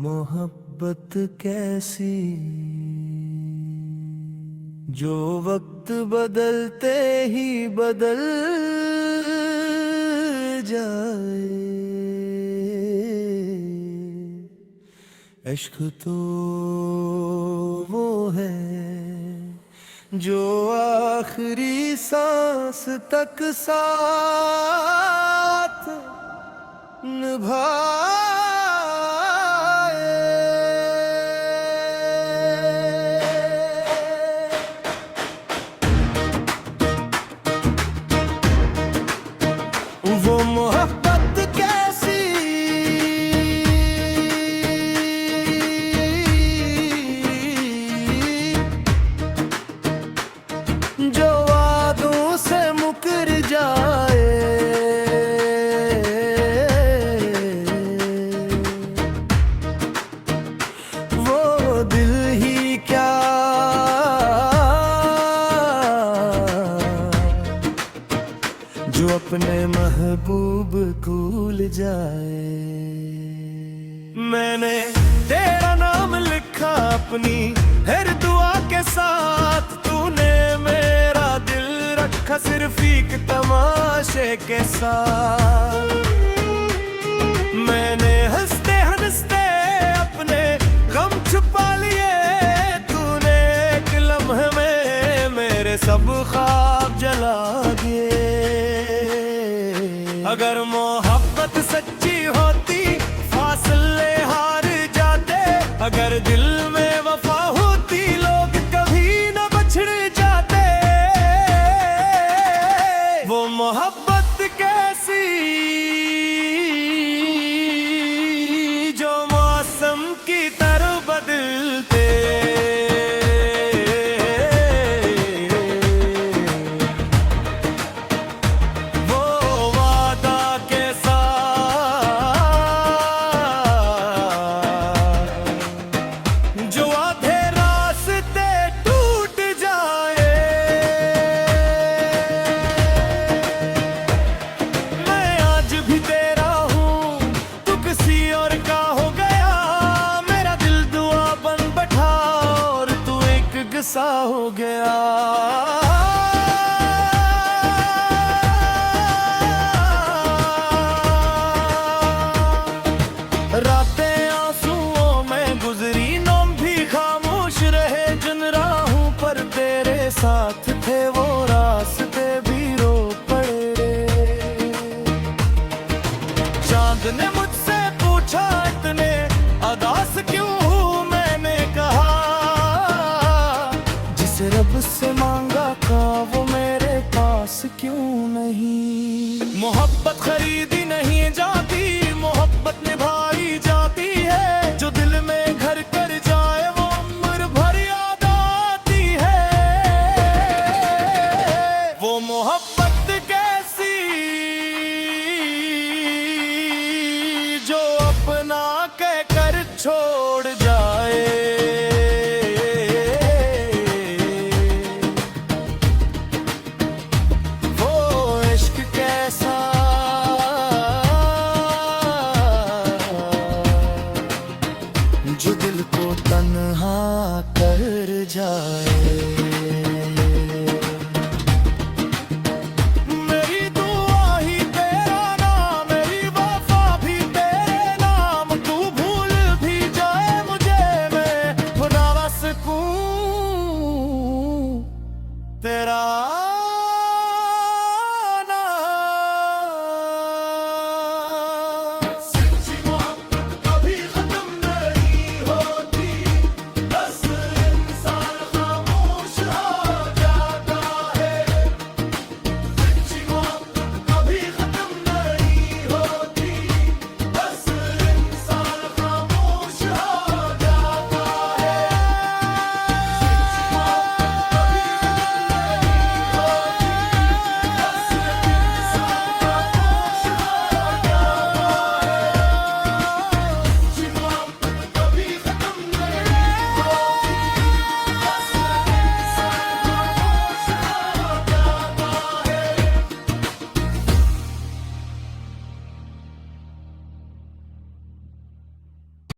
मोहब्बत कैसी जो वक्त बदलते ही बदल जाए। इश्क तो वो है जो आखिरी सांस तक साथ निभाए। वो मोहब्बत कैसी जो वादों से मुकर जाए। वो दिल ही क्या जो अपने महबूब भूल जाए। मैंने तेरा नाम लिखा अपनी हर दुआ के साथ, तूने मेरा दिल रखा सिर्फ एक तमाशे के साथ। मैंने हंसते हंसते अपने गम छुपा लिए, तूने एक लम्हे में मेरे सब ख्वाब जला दिए। अगर मोहब्बत सच्ची होती फासले हार जाते, अगर दिल में वफा होती लोग कभी न बछड़ जाते। वो मोहब्बत कैसी जो मौसम की तरह बदलते। सा हो गया रातें आंसुओं में गुजरी, नोम भी खामोश रहे जिन राहों पर तेरे साथ थे, वो रास्ते भी रो पड़े। चांद ने मुझसे पूछा इतने अदास क्यों हूँ, मैंने कहा रब से मांगा था वो मेरे पास क्यों नहीं। मोहब्बत खरीदी नहीं जाती,